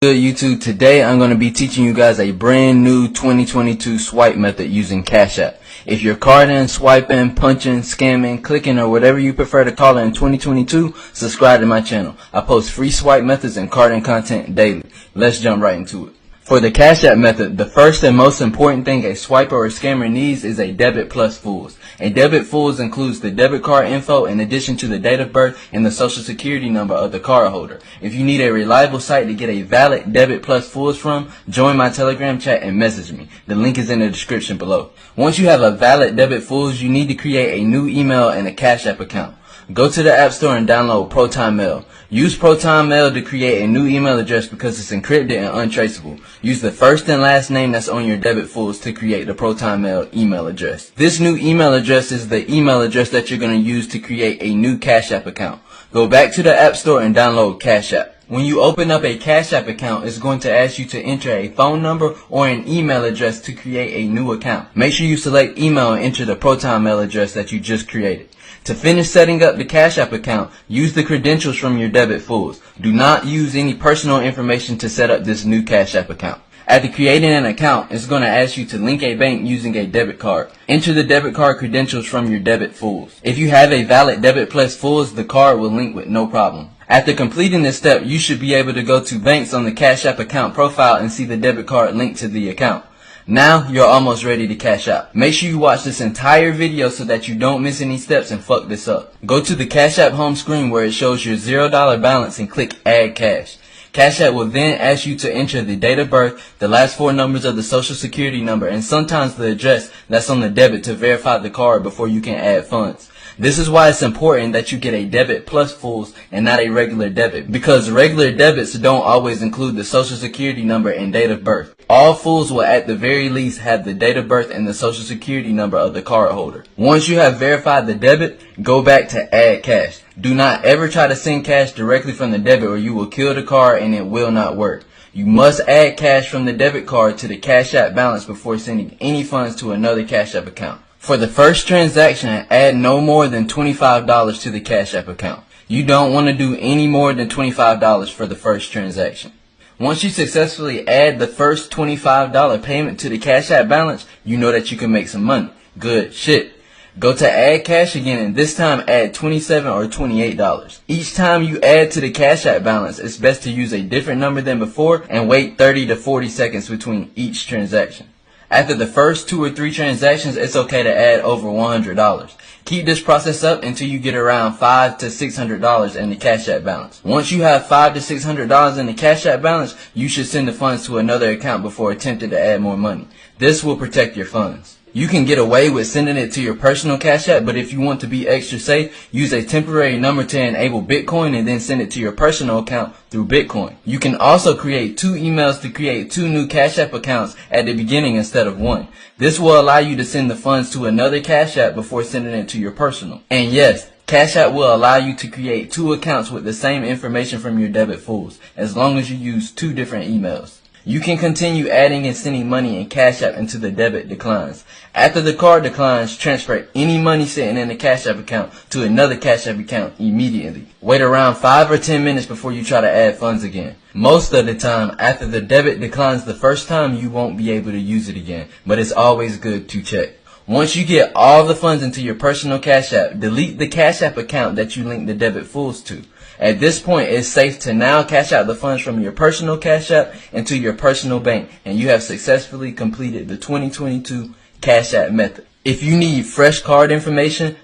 Good YouTube, today I'm going to be teaching you guys a brand new 2022 swipe method using Cashapp. If you're carding, swiping, punching, scamming, clicking, or whatever you prefer to call it in 2022, subscribe to my channel. I post free swipe methods and carding content daily. Let's jump right into it. For the Cashapp method, the first and most important thing a swiper or scammer needs is a debit plus Fullz. A debit Fullz includes the debit card info in addition to the date of birth and the social security number of the card holder. If you need a reliable site to get a valid debit plus Fullz from, join my Telegram chat and message me. The link is in the description below. Once you have a valid debit Fullz, you need to create a new email and a Cashapp account. Go to the App Store and download Proton Mail. Use Proton Mail to create a new email address because it's encrypted and untraceable. Use the first and last name that's on your debit Fullz to create the Proton Mail email address. This new email address is the email address that you're going to use to create a new Cashapp account. Go back to the App Store and download Cashapp. When you open up a Cashapp account, it's going to ask you to enter a phone number or an email address to create a new account. Make sure you select email and enter the Proton Mail address that you just created. To finish setting up the Cashapp account, use the credentials from your debit Fullz. Do not use any personal information to set up this new Cashapp account. After creating an account, it's going to ask you to link a bank using a debit card. Enter the debit card credentials from your debit Fullz. If you have a valid debit plus Fullz, the card will link with no problem. After completing this step, you should be able to go to banks on the Cashapp account profile and see the debit card linked to the account. Now you're almost ready to cash out. Make sure you watch this entire video so that you don't miss any steps and fuck this up. Go to the Cashapp home screen where it shows your $0 balance and click Add Cash. Cashapp will then ask you to enter the date of birth, the last four numbers of the social security number, and sometimes the address that's on the debit to verify the card before you can add funds. This is why it's important that you get a debit plus Fullz and not a regular debit, because regular debits don't always include the social security number and date of birth. All Fullz will at the very least have the date of birth and the social security number of the card holder. Once you have verified the debit, go back to Add Cash. Do not ever try to send cash directly from the debit or you will kill the card and it will not work. You must add cash from the debit card to the Cashapp balance before sending any funds to another Cashapp account. For the first transaction, add no more than $25 to the Cashapp account. You don't want to do any more than $25 for the first transaction. Once you successfully add the first $25 payment to the Cashapp balance, you know that you can make some money. Good shit. Go to Add Cash again and this time add $27 or $28. Each time you add to the Cashapp balance, it's best to use a different number than before and wait 30 to 40 seconds between each transaction. After the first 2 or 3 transactions, it's okay to add over $100. Keep this process up until you get around $500 to $600 in the Cashapp balance. Once you have $500 to $600 in the Cashapp balance, you should send the funds to another account before attempting to add more money. This will protect your funds. You can get away with sending it to your personal Cashapp, but if you want to be extra safe, use a temporary number to enable Bitcoin and then send it to your personal account through Bitcoin. You can also create 2 emails to create 2 new Cashapp accounts at the beginning instead of 1. This will allow you to send the funds to another Cashapp before sending it to your personal. And yes, Cashapp will allow you to create 2 accounts with the same information from your debit Fullz, as long as you use 2 different emails. You can continue adding and sending money in Cashapp until the debit declines. After the card declines, transfer any money sitting in the Cashapp account to another Cashapp account immediately. Wait around 5 or 10 minutes before you try to add funds again. Most of the time, after the debit declines the first time, you won't be able to use it again, but it's always good to check. Once you get all the funds into your personal Cashapp, delete the Cashapp account that you linked the debit Fullz to. At this point, it's safe to now cash out the funds from your personal Cashapp into your personal bank, and you have successfully completed the 2022 Cashapp method. If you need fresh card information,